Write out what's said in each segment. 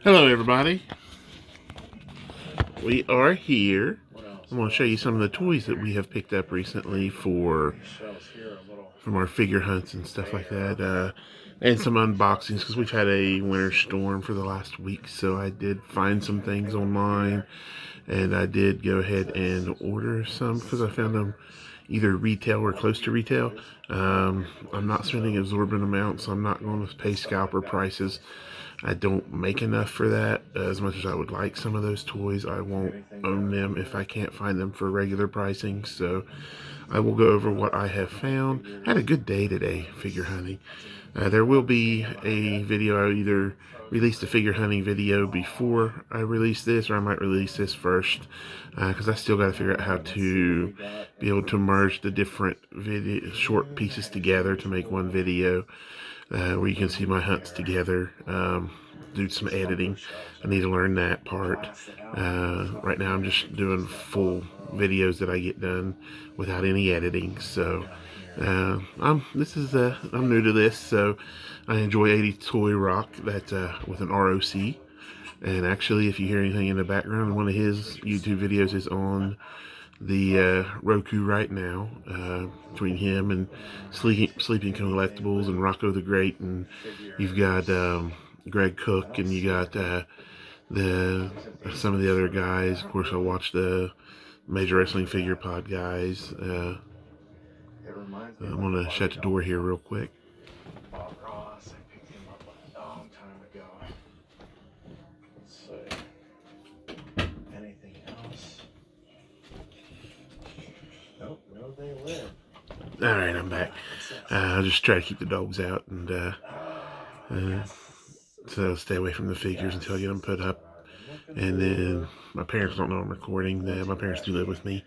Hello everybody, we are here. I'm going to show you some of the toys that we have picked up recently from our figure hunts and stuff like that, and some unboxings because we've had a winter storm for the last week, so I did find some things online and I did go ahead and order some because I found them either retail or close to retail. I'm not spending exorbitant amounts, so I'm not going to pay scalper prices. I don't make enough for that. As much as I would like some of those toys, I won't own them if I can't find them for regular pricing. So I will go over what I have found. I had a good day today figure hunting. There will be a video. I either release the figure hunting video before I release this, or I might release this first, because I still got to figure out how to be able to merge the different short pieces together to make one video, where you can see my hunts together. Do some editing. I need to learn that part. Right now I'm just doing full videos that I get done without any editing. So I'm new to this, so I enjoy 80 Toy Rock that with an ROC. And actually, if you hear anything in the background, one of his YouTube videos is on the Roku right now, between him and Sleeping Collectibles and Rocco the Great, and you've got Greg Cook, and you got the some of the other guys. Of course, I watch the Major Wrestling Figure Pod guys. I'm gonna shut the door here real quick. Alright, I'm back. I'll just try to keep the dogs out, and so stay away from the figures until I get them put up. And then my parents don't know I'm recording. My parents do live with me.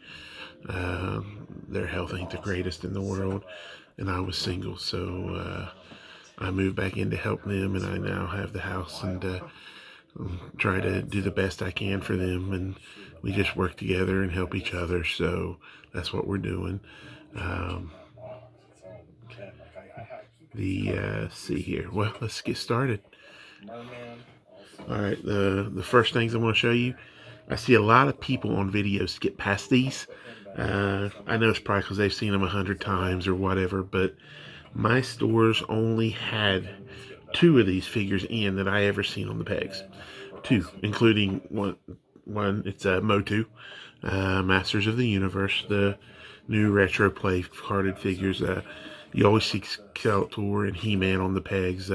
Their health ain't the greatest in the world, and I was single, so I moved back in to help them, and I now have the house, and try to do the best I can for them, and we just work together and help each other, so that's what we're doing. See here. Well, let's get started. All right, the first things I want to show you. I see a lot of people on videos get past these. I know it's probably because they've seen them 100 times or whatever, but my stores only had 2 of these figures in that I ever seen on the pegs. 2, including one it's a Motu, Masters of the Universe, the new retro play carded figures. You always see Skeletor and He-Man on the pegs.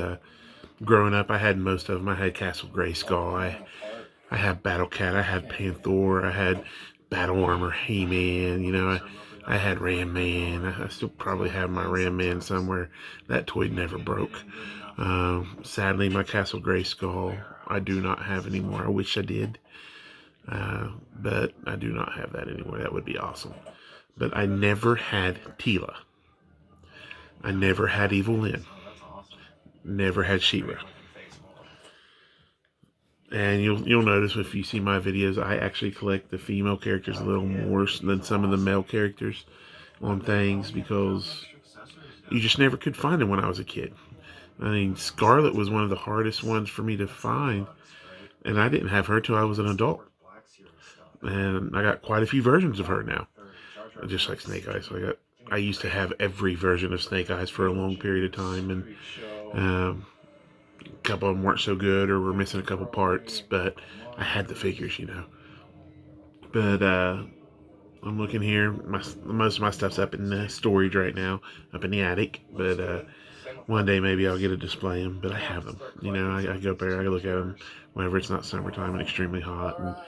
Growing up, I had most of them. I had Castle Grayskull. I had Battle Cat. I had Panther. I had Battle Armor, He-Man. I had Ram Man. I still probably have my Ram Man somewhere. That toy never broke. Sadly, my Castle Grayskull I do not have anymore. I wish I did. But I do not have that anymore. That would be awesome. But I never had Tila. I never had Evil Lyn. Never had She-Ra. And you'll notice if you see my videos, I actually collect the female characters a little more than some of the male characters on things, because you just never could find them when I was a kid. I mean, Scarlet was one of the hardest ones for me to find, and I didn't have her till I was an adult. And I got quite a few versions of her now, just like Snake Eyes. So I used to have every version of Snake Eyes for a long period of time, and a couple of them weren't so good or were missing a couple parts, but I had the figures. But I'm looking here. Most of my stuff's up in the storage right now, up in the attic. But one day maybe I'll get to display them. But I have them. I go up there, I look at them whenever it's not summertime and extremely hot.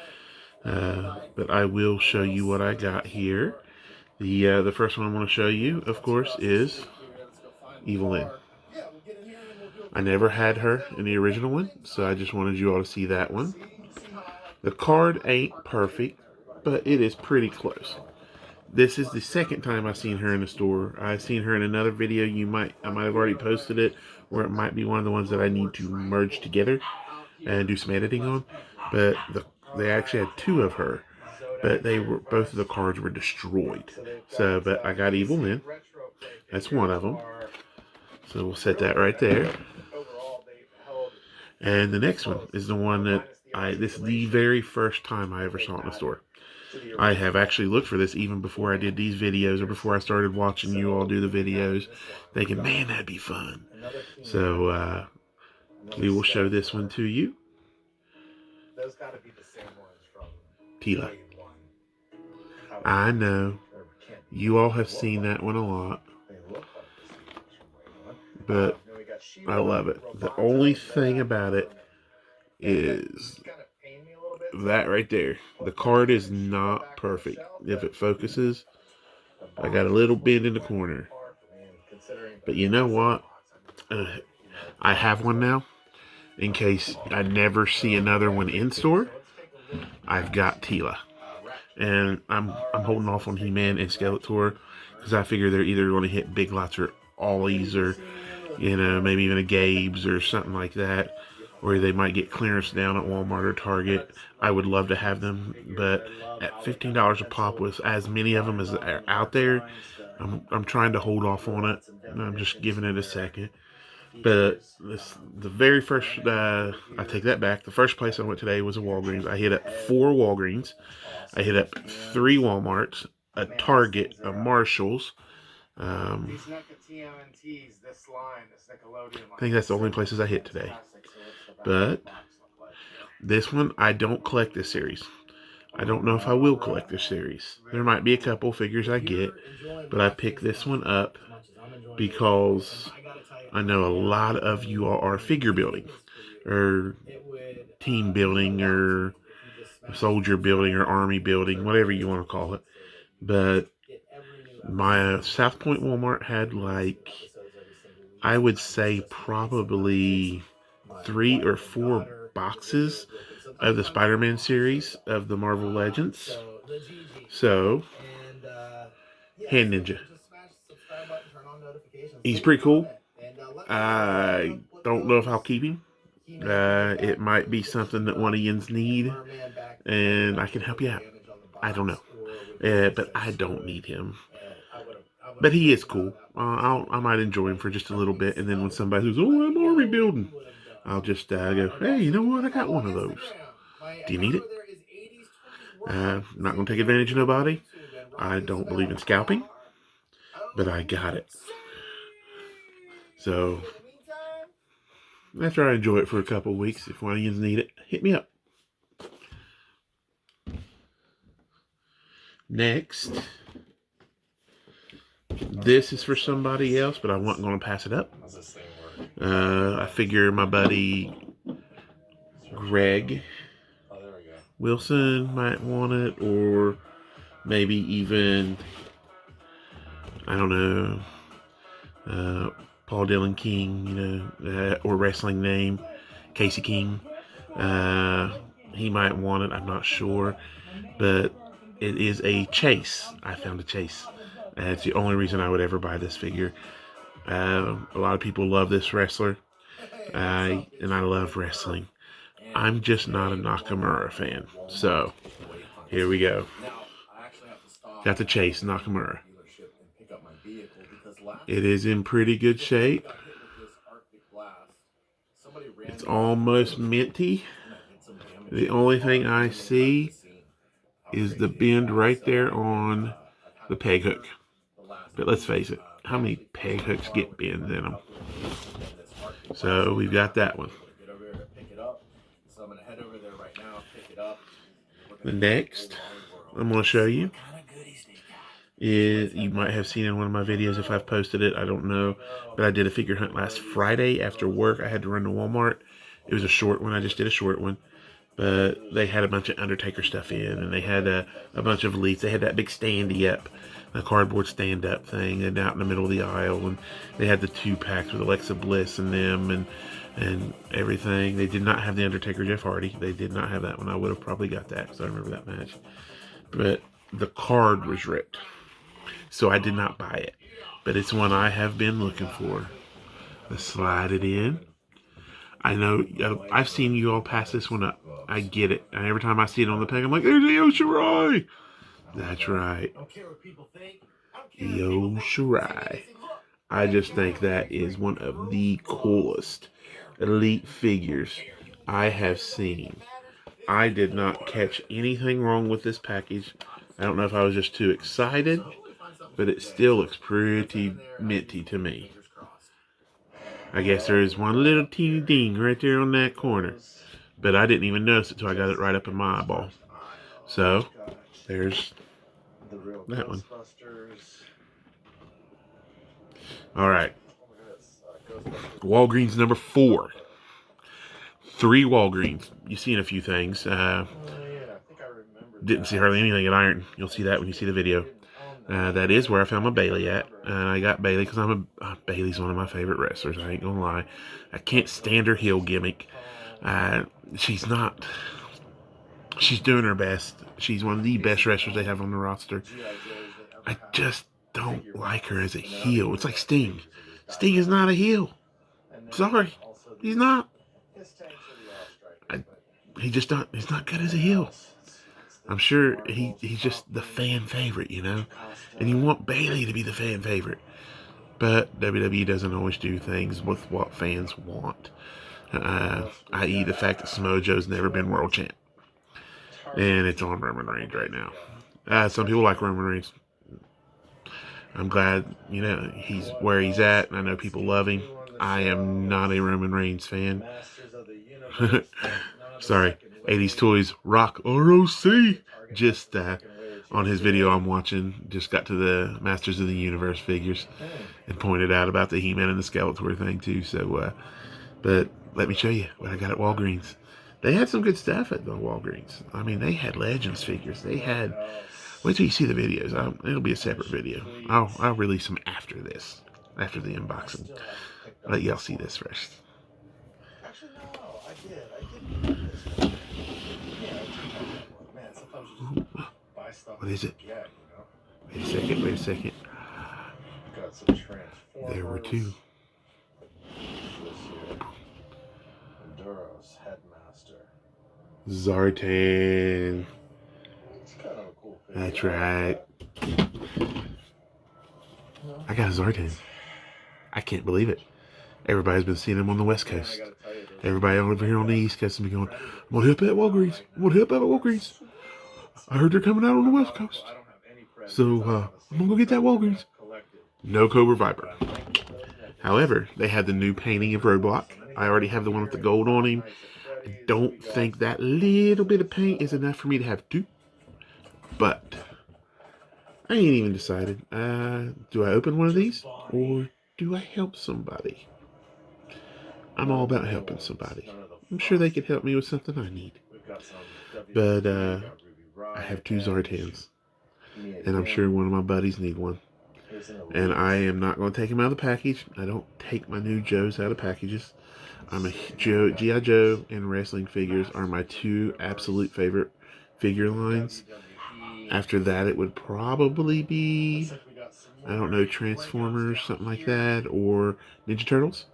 But I will show you what I got here. The first one I want to show you, of course, is Evil Lyn. I never had her in the original one, so I just wanted you all to see that one. The card ain't perfect, but it is pretty close. This is the second time I've seen her in the store. I've seen her in another video. I might have already posted it, or it might be one of the ones that I need to merge together and do some editing on. But they actually had 2 of her, but both of the cards were destroyed. So, but I got Evil Lyn. That's one of them. So we'll set that right there. And the next one is the one that this is the very first time I ever saw it in the store. I have actually looked for this even before I did these videos or before I started watching you all do the videos, thinking, man, that'd be fun. So we will show this one to you. Tila. I know you all have seen that one a lot, but I love it. The only thing about it is that right there. The card is not perfect. If it focuses, I got a little bend in the corner. But you know what? I have one now. In case I never see another one in store, I've got Tila. And I'm holding off on He-Man and Skeletor because I figure they're either going to hit Big Lots or Ollie's or, maybe even a Gabe's or something like that. Or they might get clearance down at Walmart or Target. I would love to have them, but at $15 a pop with as many of them as are out there, I'm trying to hold off on it. I'm just giving it a second. But the very first, I take that back. The first place I went today was a Walgreens. I hit up 4 Walgreens. I hit up 3 Walmarts, a Target, a Marshalls. I think that's the only places I hit today. But this one, I don't collect this series. I don't know if I will collect this series. There might be a couple figures I get, but I picked this one up because I know a lot of you all are figure building or team building or soldier building or army building, whatever you want to call it. But my South Point Walmart had I would say probably 3 or 4 boxes of the Spider-Man series of the Marvel Legends. So, Hand Ninja. He's pretty cool. I don't know if I'll keep him. It might be something that one of yins need, and I can help you out. I don't know. But I don't need him. But he is cool. I might enjoy him for just a little bit, and then when somebody says, "Oh, I'm army building," I'll just go, "Hey, you know what? I got one of those. Do you need it?" I'm not going to take advantage of nobody. I don't believe in scalping, but I got it. So after I enjoy it for a couple of weeks, if one of you need it, hit me up. Next, this is for somebody else, but I wasn't going to pass it up. I figure my buddy Greg Wilson might want it, or maybe even, I don't know, Paul Dillon King, or wrestling name, Casey King. He might want it, I'm not sure, but it is a Chase. I found a Chase. It's the only reason I would ever buy this figure. A lot of people love this wrestler, and I love wrestling. I'm just not a Nakamura fan. So, here we go. Got the Chase Nakamura. It is in pretty good shape. It's almost minty. The only thing I see is the bend right there on the peg hook. But let's face it, how many peg hooks get bends in them? So we've got that one. The next I'm going to show you is, you might have seen in one of my videos if I've posted it, I don't know, but I did a figure hunt last Friday after work. I had to run to Walmart. It was a short one. I just did a short one. But they had a bunch of Undertaker stuff in, and they had a bunch of elites. They had that big standy up, a cardboard stand-up thing, and out in the middle of the aisle, and they had the 2-packs with Alexa Bliss and them, and everything. They did not have the Undertaker Jeff Hardy. They did not have that one. I would have probably got that because I remember that match. But the card was ripped, so I did not buy it. But it's one I have been looking for. Let's slide it in. I know, I've seen you all pass this one up. I get it. And every time I see it on the peg, I'm like, there's Io Shirai. That's right. Io Shirai. I just think that is one of the coolest elite figures I have seen. I did not catch anything wrong with this package. I don't know if I was just too excited, but it still looks pretty minty to me. I guess there is one little teeny ding right there on that corner, but I didn't even notice it till I got it right up in my eyeball. So, there's that one. Alright. Walgreens number 4. 3 Walgreens. You've seen a few things. Didn't see hardly anything at Iron. You'll see that when you see the video. That is where I found my Bailey at. I got Bailey because Bailey's one of my favorite wrestlers. I ain't gonna lie. I can't stand her heel gimmick. She's not. She's doing her best. She's one of the best wrestlers they have on the roster. I just don't like her as a heel. It's like Sting. Sting is not a heel. Sorry, he's not. He's not good as a heel. I'm sure he's just the fan favorite, you know? And you want Bailey to be the fan favorite. But WWE doesn't always do things with what fans want. I.e. the fact that Samoa Joe's never been world champ. And it's on Roman Reigns right now. Some people like Roman Reigns. I'm glad, you know, he's where he's at, and I know people love him. I am not a Roman Reigns fan. Sorry, 80s Toys Rock ROC. Just on his video I'm watching, just got to the Masters of the Universe figures and pointed out about the He-Man and the Skeletor thing too. So, but let me show you what I got at Walgreens. They had some good stuff at the Walgreens. I mean, they had Legends figures. They had. Wait till you see the videos. It'll be a separate video. I'll release them after this, after the unboxing. Let y'all see this first. Actually, no, I did. What is it? Wait a second. There were 2. Zartan. That's right. I got a Zartan. I can't believe it. Everybody's been seeing him on the West Coast. Everybody over here on the East Coast has been going, I'm going to hit up at Walgreens. I'm going to hit up at Walgreens. I heard they're coming out on the West Coast. So, I'm going to go get that Walgreens. No Cobra Viper. However, they had the new painting of Roadblock. I already have the one with the gold on him. I don't think that little bit of paint is enough for me to have 2. But I ain't even decided. Do I open one of these or do I help somebody? I'm all about helping somebody. I'm sure they could help me with something I need. But I have 2 Zartans, and I'm sure one of my buddies need one. And I am not going to take him out of the package. I don't take my new Joes out of packages. G.I. Joe and wrestling figures are my 2 absolute favorite figure lines. After that, it would probably be, I don't know, Transformers, something like that, or Ninja Turtles.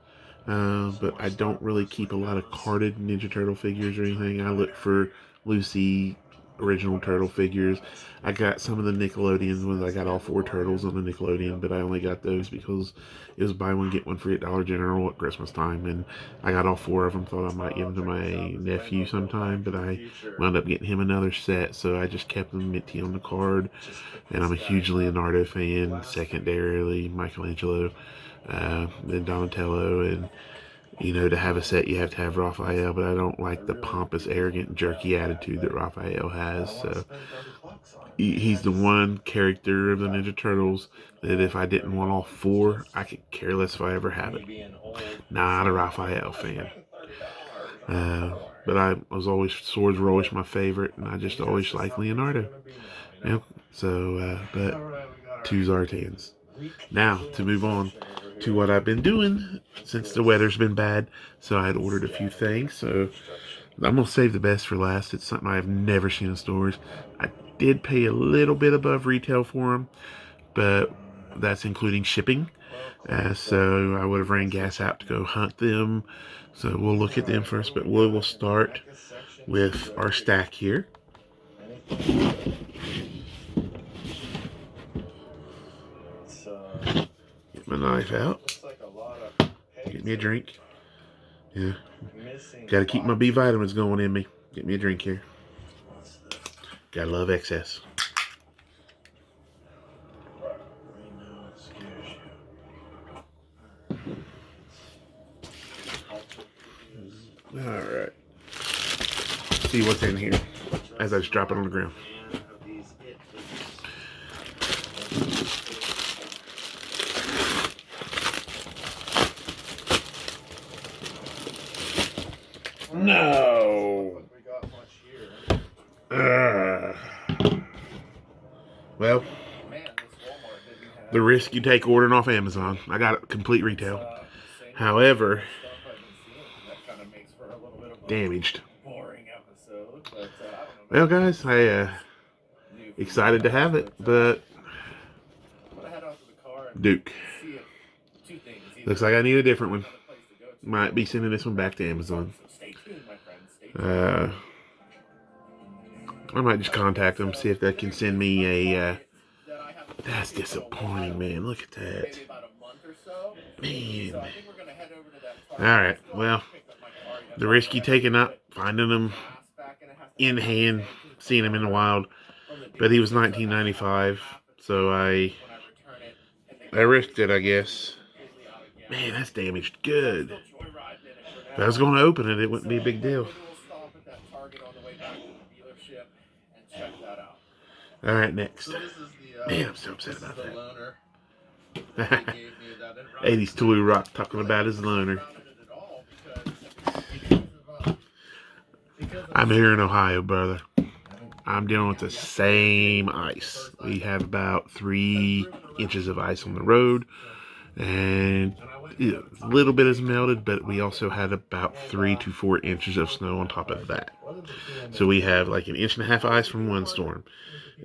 But I don't really keep a lot of carded Ninja Turtle figures or anything. I look for Lucy original Turtle figures. I got some of the Nickelodeon ones. I got all 4 Turtles on the Nickelodeon, but I only got those because it was buy one, get one free at Dollar General at Christmas time, and I got all 4 of them. Thought I might give them to my nephew sometime, but I wound up getting him another set, so I just kept them minty on the card. And I'm a huge Leonardo fan, secondarily Michelangelo, then Donatello, and you know, to have a set, you have to have Raphael, but I don't like the pompous, arrogant, jerky attitude that Raphael has. So he's the one character of the Ninja Turtles that if I didn't want all 4, I could care less if I ever have it. Not a Raphael fan. But I was always, swords were always my favorite, and I just always liked Leonardo. Yep. So, but 2 Zartans. Now, to move on to what I've been doing since the weather's been bad. So I had ordered a few things. So I'm going to save the best for last. It's something I've never seen in stores. I did pay a little bit above retail for them, but that's including shipping. So I would have ran gas out to go hunt them. So we'll look at them first, but we will start with our stack here. Get my knife out. Get me a drink. Yeah. Got to keep my B vitamins going in me. Get me a drink here. Gotta love excess. Alright. See what's in here as I just drop it on the ground. No. Well, the risk you take ordering off Amazon. I got it complete retail. However, damaged. Well, guys, I excited to have it, but Duke. Looks like I need a different one. Might be sending this one back to Amazon. I might just contact them, see if they can send me a. That's disappointing, man. Look at that. Man. Alright, well, the risk you taking up, finding them in hand, seeing him in the wild. But he was 1995, so I risked it, I guess. Man, that's damaged good. If I was going to open it, it wouldn't be a big deal. Alright, next. Man, I'm so upset about that. 80s Toy Rock talking about his loaner. I'm here in Ohio, brother. I'm dealing with the same ice. We have about 3 inches of ice on the road, and a little bit is melted, but we also had about 3 to 4 inches of snow on top of that. So we have like 1.5 inches of ice from one storm.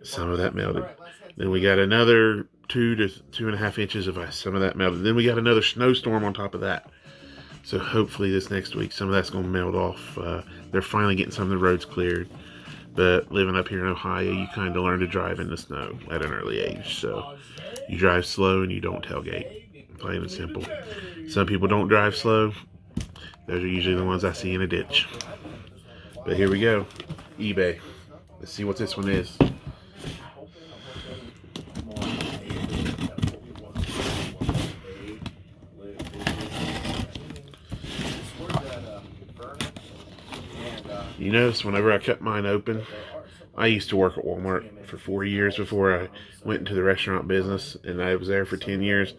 Some of that melted. Then we got another 2 to 2.5 inches of ice. Some of that melted. Then we got another snowstorm on top of that. So hopefully this next week, some of that's going to melt off. They're finally getting some of the roads cleared. But living up here in Ohio, you kind of learn to drive in the snow at an early age. So you drive slow and you don't tailgate. Plain and simple. Some people don't drive slow. Those are usually the ones I see in a ditch. But here we go. eBay. Let's see what this one is. You notice whenever I cut mine open, I used to work at Walmart for 4 years before I went into the restaurant business, and I was there for 10 years,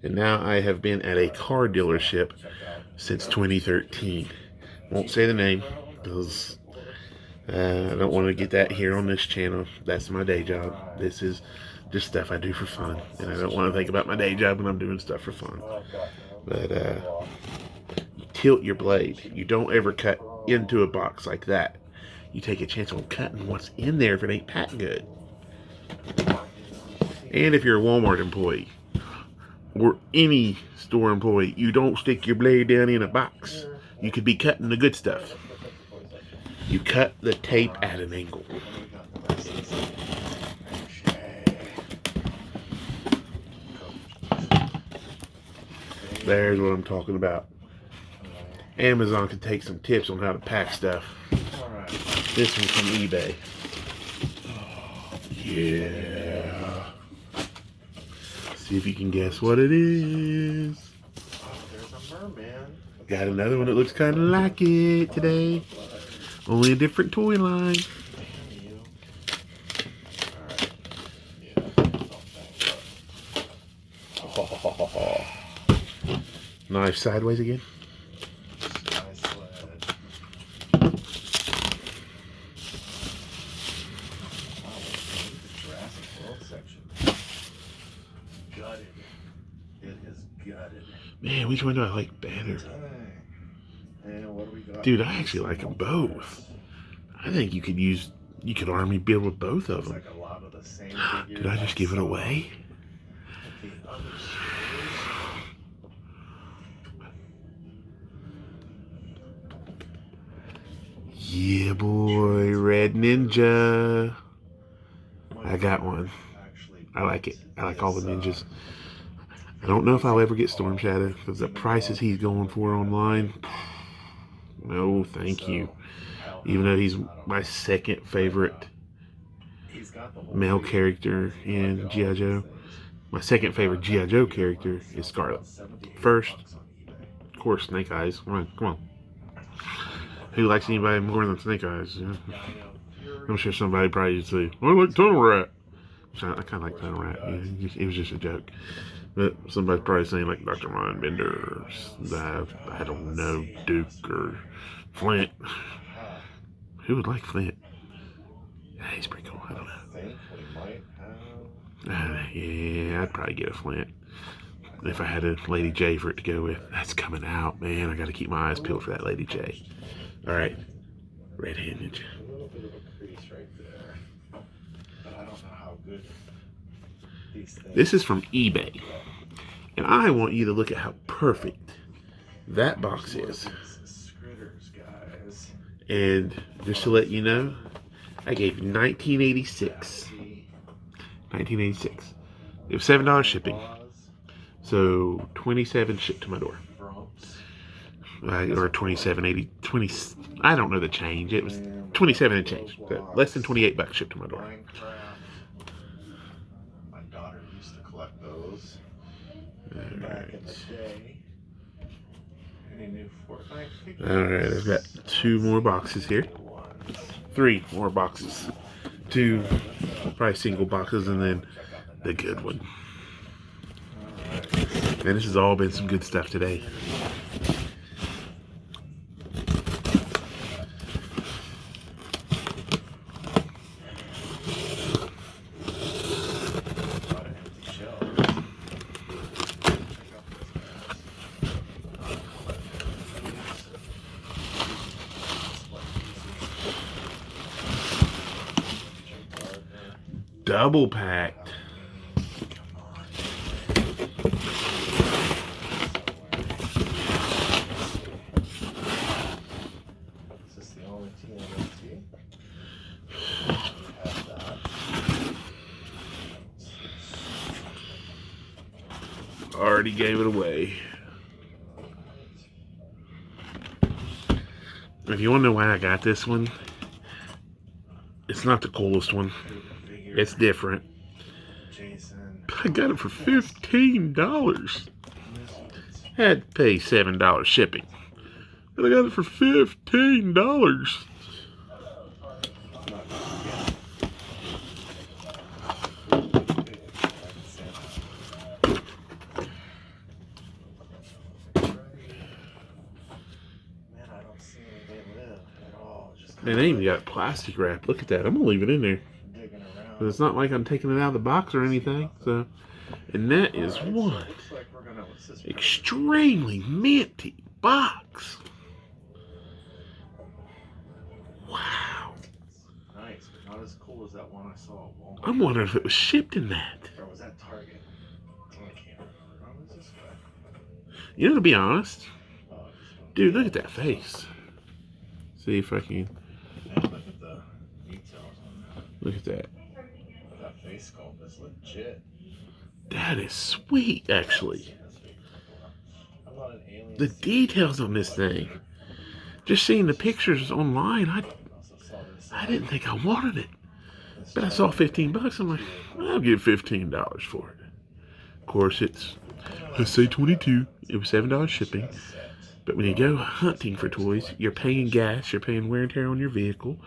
and now I have been at a car dealership since 2013. Won't say the name because I don't want to get that here on this channel. That's my day job. This is just stuff I do for fun, and I don't want to think about my day job when I'm doing stuff for fun. But you tilt your blade. You don't ever cut into a box like that. You take a chance on cutting what's in there if it ain't packed good. And if you're a Walmart employee or any store employee, you don't stick your blade down in a box. You could be cutting the good stuff. You cut the tape at an angle. There's what I'm talking about. Amazon could take some tips on how to pack stuff. This one's from eBay. Yeah. See if you can guess what it is. Got another one that looks kind of like it today. Only a different toy line. Knife sideways again. Man, which one do I like better? Dude, I actually like them both. I think you could army build with both of them. Did I just give it away? Yeah, boy, Red Ninja. I got one. I like it. I like all the ninjas. I don't know if I'll ever get Storm Shadow because the prices he's going for online. No, thank you. Even though he's my second favorite male character in G.I. Joe, my second favorite G.I. Joe character is Scarlet. First, of course, Snake Eyes. Come on. Who likes anybody more than Snake Eyes? Yeah. I'm sure somebody probably would say, I like Tunnel Rat. I kind of like Tunnel Rat. Yeah, it was just a joke. But somebody's probably saying like Dr. Mindbender or I don't know, Duke or Flint. Who would like Flint? Yeah, he's pretty cool. I don't know. Yeah, I'd probably get a Flint. If I had a Lady J for it to go with. That's coming out, man. I got to keep my eyes peeled for that Lady J. All right. Red-Hand Ninja. This is from eBay. And I want you to look at how perfect that box is. And just to let you know, I gave 1986. 1986. It was $7 shipping. So 27 shipped to my door. Or 27.80, 20. I don't know the change. It was 27 and change. Less than $28 shipped to my door. My daughter used to collect those back in the day. Alright, I've got 2 more boxes here. 3 more boxes. 2 probably single boxes and then the good one. And this has all been some good stuff today. Double packed. Already gave it away. If you want to know why I got this one, it's not the coolest one. It's different. But I got it for $15. I had to pay $7 shipping. But I got it for $15. Man, they even got plastic wrap. Look at that. I'm going to leave it in there. But it's not like I'm taking it out of the box or anything. So, and that is one extremely minty box. Wow. Nice, but not as cool as that one I saw at Walmart. I'm wondering if it was shipped in that. Or was that Target? I can't remember. You know, to be honest, dude, look at that face. See if I can. Look at the details on that. Look at that. That face sculpt is legit. That is sweet, actually. The details on this thing. Just seeing the pictures online, I didn't think I wanted it. But I saw $15. I'm like, I'll give $15 for it. Of course, it's, let's say 22. It was $7 shipping. But when you go hunting for toys, you're paying gas, you're paying wear and tear on your vehicle.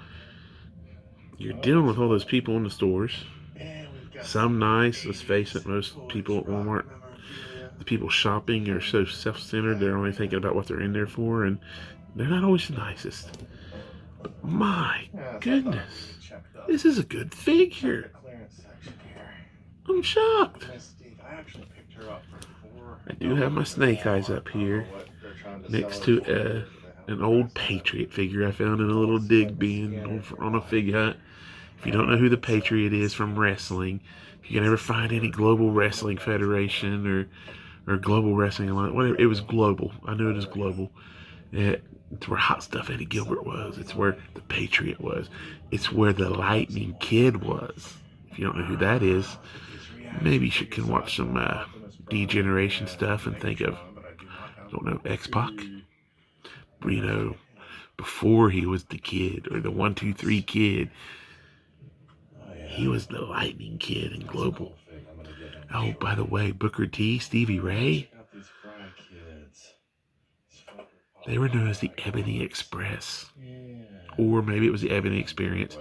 You're dealing with all those people in the stores. Some nice, let's face it, most people at Walmart, the people shopping are so self-centered, they're only thinking about what they're in there for, and they're not always the nicest. But my goodness, this is a good figure. I'm shocked. I do have my Snake Eyes up here next to an old Patriot figure I found in a little dig bin on a fig hut. If you don't know who the Patriot is from wrestling, if you can ever find any Global Wrestling Federation or Global Wrestling, whatever, it was Global. I know it is Global. It's where Hot Stuff Eddie Gilbert was. It's where the Patriot was. It's where the Lightning Kid was. If you don't know who that is, maybe you can watch some D-Generation stuff and think of, I don't know, X-Pac, Reno, before he was the kid or the 1-2-3 kid. He was the Lightning Kid in Global. Oh, by the way, Booker T, Stevie Ray, they were known as the Ebony Express. Or maybe it was the Ebony Experience.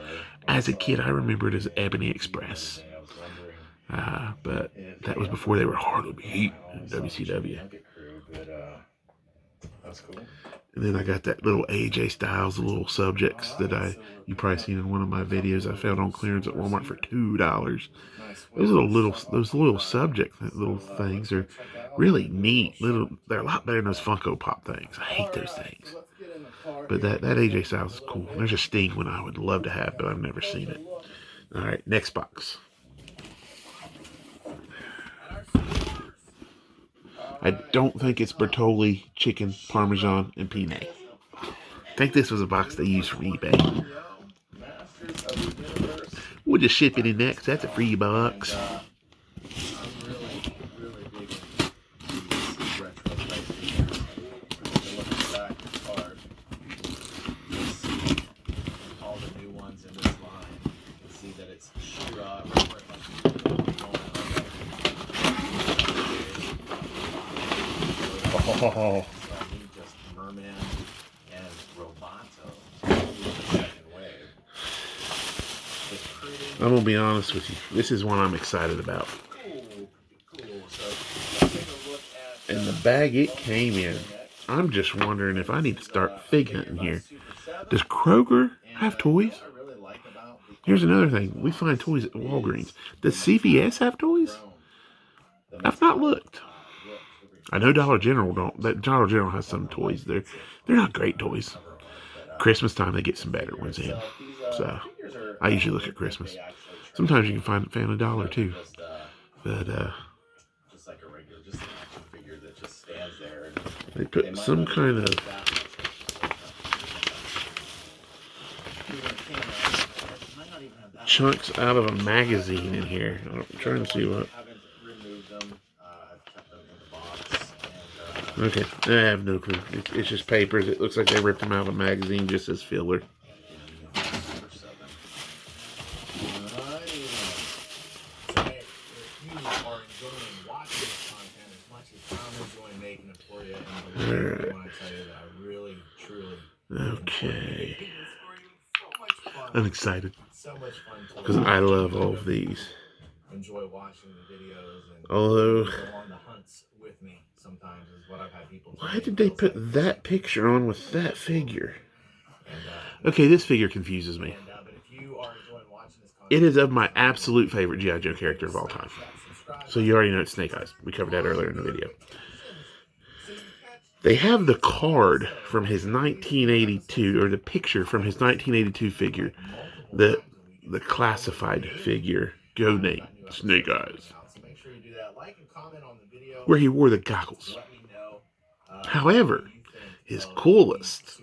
As a kid, I remember it as Ebony Express. But that was before they were Harlem Heat in WCW. That's cool. And then I got that little AJ Styles, the little subjects that you probably seen in one of my videos I found on clearance at Walmart for $2. Those little subject little things are really neat. They're a lot better than those Funko Pop things. I hate those things. But that AJ Styles is cool. There's a Sting one I would love to have, but I've never seen it. All right, next box. I don't think it's Bertolli chicken, Parmesan, and penne. I think this was a box they used from eBay. We'll just ship it in next. That's a free box. Oh. I'm going to be honest with you. This is one I'm excited about. And the bag it came in, I'm just wondering if I need to start fig hunting here. Does Kroger have toys? Here's another thing. We find toys at Walgreens. Does CVS have toys? I've not looked. I know Dollar General don't. That Dollar General has some toys. They're not great toys. Christmas time they get some better ones in. So I usually look at Christmas. Sometimes you can find a fan of dollar too. But they put some kind of chunks out of a magazine in here. I'm trying to see what. Okay, I have no clue. It's just papers. It looks like they ripped them out of a magazine just as filler. Alright. Okay. I'm excited because I love all of these. Enjoy watching the videos and although go on the hunts with me sometimes is what I've had people tell me. Why did they put that picture on with that figure? Okay, this figure confuses me. It is of my absolute favorite G.I. Joe character of all time. So you already know it's Snake Eyes. We covered that earlier in the video. They have the card from his 1982, or the picture from his 1982 figure, the classified figure, Go Name, Snake Eyes, where he wore the goggles. However, his coolest,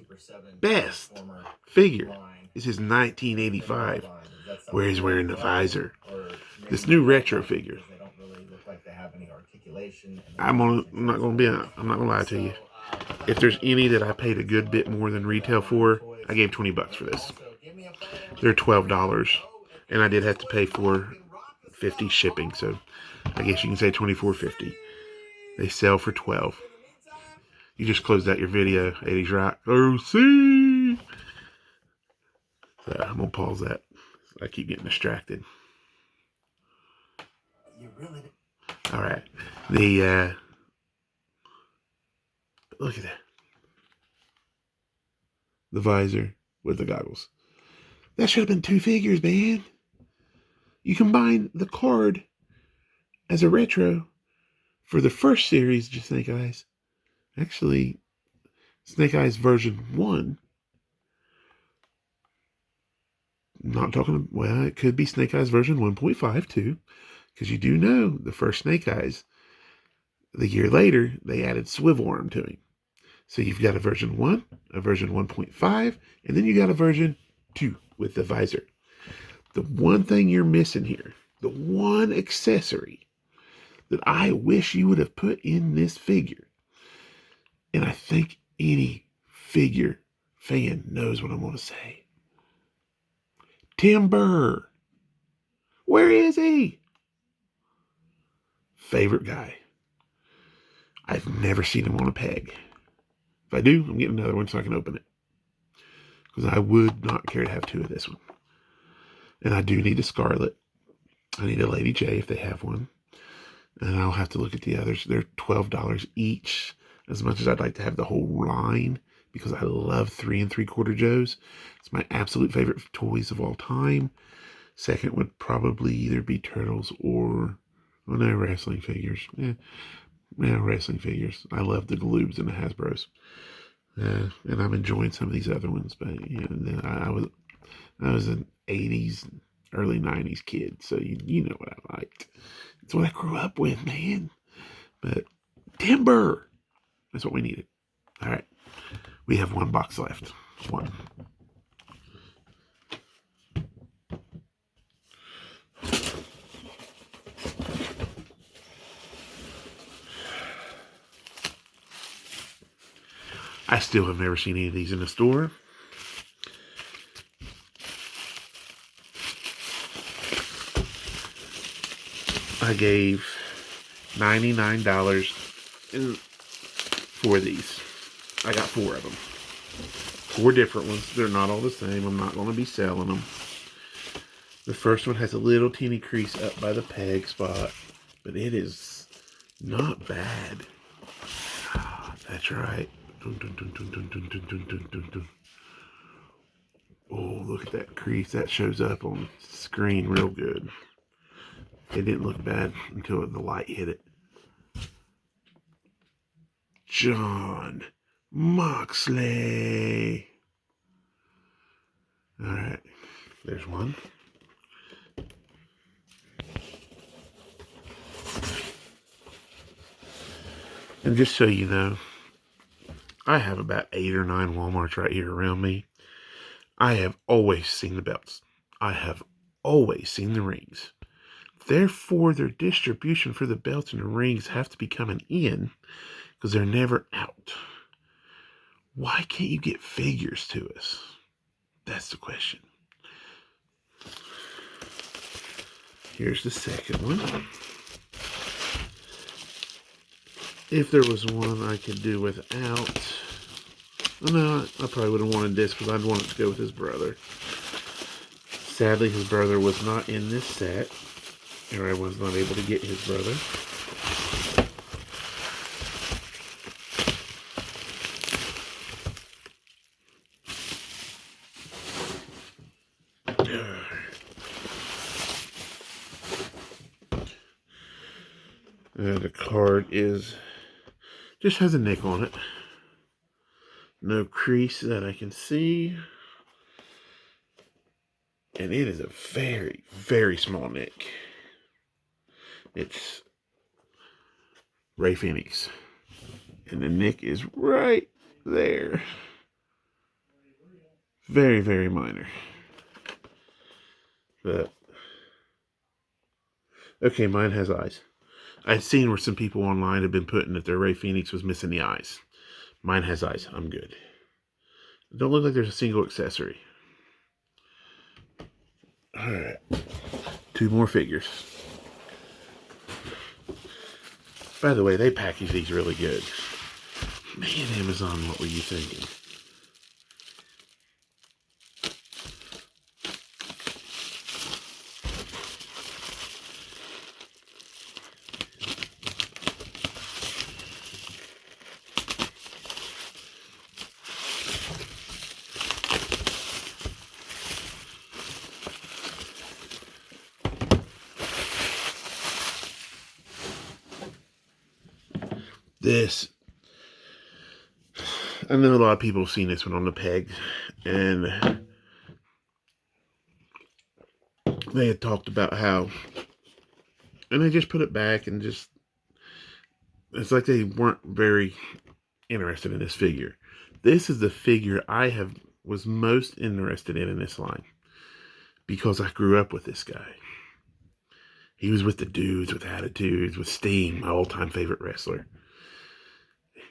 best figure is his 1985, where he's wearing the visor. This new retro figure. I'm not gonna lie to you. If there's any that I paid a good bit more than retail for, I gave $20 for this. They're $12, and I did have to pay $4.50 shipping, so I guess you can say $24.50. They sell for $12. You just closed out your video, 80s Rock. OC! So I'm gonna pause that. I keep getting distracted. All right, look at that. The visor with the goggles. That should have been 2 figures, man. You combine the card as a retro for the first series, just Snake Eyes. Actually, Snake Eyes version 1. Not talking, well, it could be Snake Eyes version 1.5 too. Because you do know the first Snake Eyes, the year later, they added swivel arm to him. So you've got a version 1, a version 1.5, and then you got a version 2 with the visor. The one thing you're missing here, the one accessory that I wish you would have put in this figure, and I think any figure fan knows what I'm going to say. Timber. Where is he? Favorite guy. I've never seen him on a peg. If I do, I'm getting another one so I can open it. Because I would not care to have two of this one. And I do need a Scarlet. I need a Lady J if they have one. And I'll have to look at the others. They're $12 each. As much as I'd like to have the whole line, because I love 3 3/4 Joes. It's my absolute favorite toys of all time. Second would probably either be Turtles or, oh no, wrestling figures. Yeah, wrestling figures. I love the Gloobs and the Hasbros. And I'm enjoying some of these other ones, but you know, I was an 80s, early 90s kid, so you know what I liked. It's what I grew up with, man. But timber, that's what we needed. All right, we have one box left. One. I still have never seen any of these in the store. I gave $99 for these. I got 4 of them. 4 different ones. They're not all the same. I'm not going to be selling them. The first one has a little teeny crease up by the peg spot, but it is not bad. That's right. Dun, dun, dun, dun, dun, dun, dun, dun, dun, dun. Oh, look at that crease. That shows up on the screen real good. It didn't look bad until the light hit it. John Moxley. All right, there's one. And just so you know, I have about 8 or 9 Walmarts right here around me. I have always seen the belts. I have always seen the rings. Therefore, their distribution for the belts and the rings have to be coming in because they're never out. Why can't you get figures to us? That's the question. Here's the second one. If there was one I could do without, oh no, I probably would have wanted this because I'd want it to go with his brother. Sadly, his brother was not in this set, or I was not able to get his brother. The card just has a nick on it. No crease that I can see. And it is a very, very small nick. It's Ray Phoenix. And the nick is right there. Very, very minor. But, okay, mine has eyes. I've seen where some people online have been putting that their Ray Phoenix was missing the eyes. Mine has eyes. I'm good. It don't look like there's a single accessory. Alright. 2 more figures. By the way, they package these really good. Man, Amazon, what were you thinking? This, I know a lot of people have seen this one on the peg, and they had talked about how, and they just put it back and just, it's like they weren't very interested in this figure. This is the figure I was most interested in this line because I grew up with this guy. He was with the dudes with attitudes, with Sting, my all-time favorite wrestler.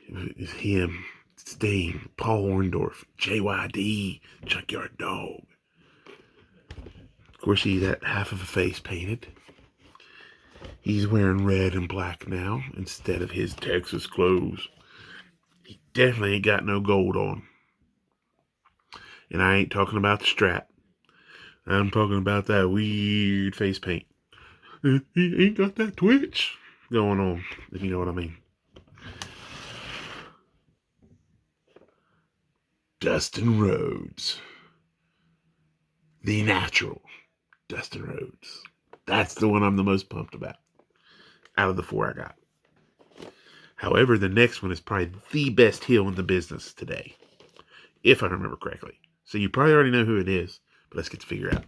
It was him. Sting, Paul Orndorff, JYD, Junkyard Dog. Of course, he got half of a face painted. He's wearing red and black now instead of his Texas clothes. He definitely ain't got no gold on. And I ain't talking about the strap. I'm talking about that weird face paint. He ain't got that twitch going on, if you know what I mean. Dustin Rhodes. The natural Dustin Rhodes. That's the one I'm the most pumped about out of the 4 I got. However, the next one is probably the best heel in the business today, if I remember correctly. So you probably already know who it is, but let's get to figure out.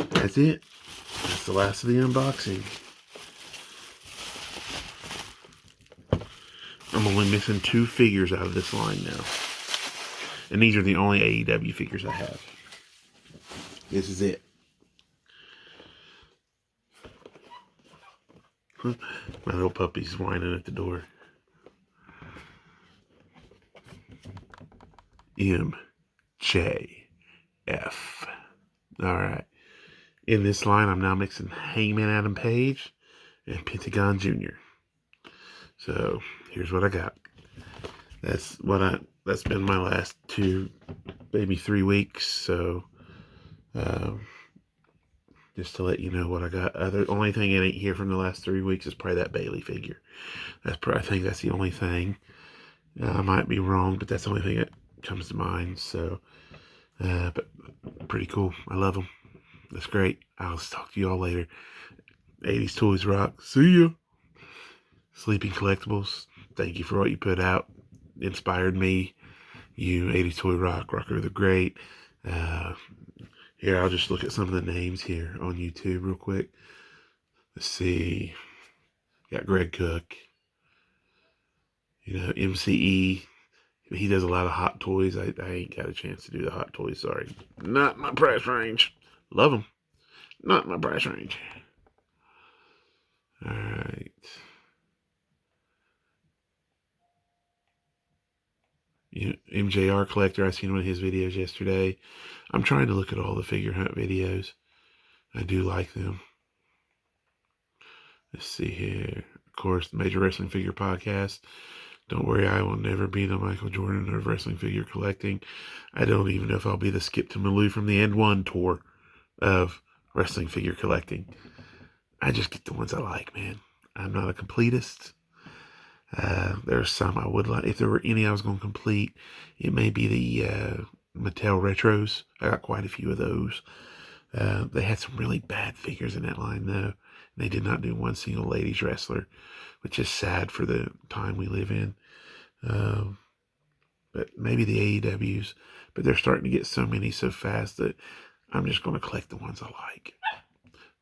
That's it. That's the last of the unboxing. I'm only missing 2 figures out of this line now. And these are the only AEW figures I have. This is it. My little puppy's whining at the door. MJF. Alright. In this line, I'm now mixing Hangman Adam Page and Pentagon Jr. So, here's what I got. That's been my last 2, maybe 3 weeks. So, just to let you know what I got. Only thing that ain't here from the last 3 weeks is probably that Bailey figure. I think that's the only thing. I might be wrong, but that's the only thing that comes to mind. So, but pretty cool. I love them. That's great. I'll talk to you all later. 80s Toys rock. See ya. Sleeping Collectibles, thank you for what you put out. Inspired me. You, 80s Toy Rock, Rocker the Great. Here, I'll just look at some of the names here on YouTube real quick. Let's see. Got Greg Cook. MCE. He does a lot of Hot Toys. I ain't got a chance to do the Hot Toys, sorry. Not my price range. Love them. Not my price range. Alright. MJR Collector, I seen one of his videos yesterday. I'm trying to look at all the figure hunt videos. I do like them. Let's see here. Of course, the Major Wrestling Figure Podcast. Don't worry, I will never be the Michael Jordan of wrestling figure collecting. I don't even know if I'll be the Skip to Malou from the End One tour of wrestling figure collecting. I just get the ones I like, man. I'm not a completist. There are some I would like. If there were any I was going to complete, it may be the Mattel Retros. I got quite a few of those. They had some really bad figures in that line, though. They did not do one single ladies wrestler, which is sad for the time we live in. But maybe the AEWs. But they're starting to get so many so fast that I'm just going to collect the ones I like.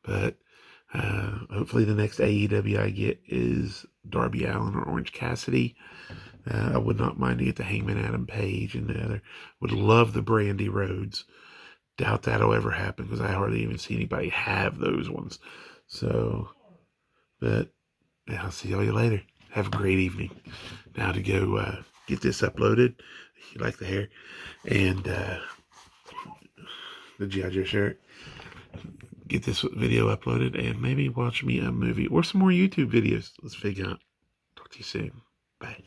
But hopefully the next AEW I get is Darby Allin or Orange Cassidy. I would not mind to get the Hangman Adam Page and the other. Would love the Brandy Rhodes. Doubt that'll ever happen because I hardly even see anybody have those ones. So, but yeah, I'll see all you later. Have a great evening. Now to go get this uploaded. You like the hair? And the G.I. Joe shirt. Get this video uploaded and maybe watch me a movie or some more YouTube videos. Let's figure out. Talk to you soon. Bye.